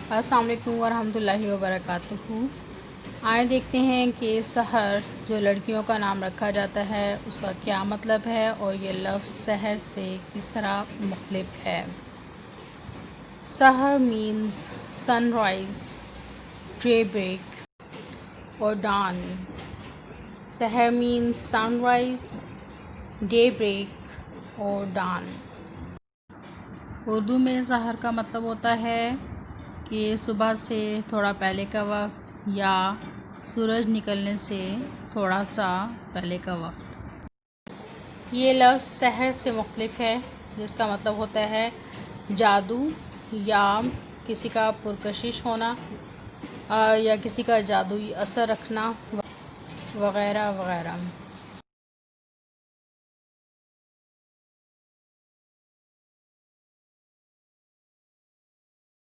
अस्सलाम वालेकुम वरहमतुल्लाहि वबरकातुहू। आए देखते हैं कि सहर जो लड़कियों का नाम रखा जाता है उसका क्या मतलब है और ये लफ्ज़ सहर से किस तरह मुख्तलिफ है। सहर मीन्स सनराइज़, डेब्रेक और dawn। सहर मीन्स सनराइज़, डेब्रेक और dawn। उर्दू में सहर का मतलब होता है कि सुबह से थोड़ा पहले का वक्त या सूरज निकलने से थोड़ा सा पहले का वक्त। ये लफ्ज़ सहर से मुख्तलिफ है जिसका मतलब होता है जादू या किसी का पुरकशिश होना या किसी का जादुई असर रखना वगैरह वगैरह।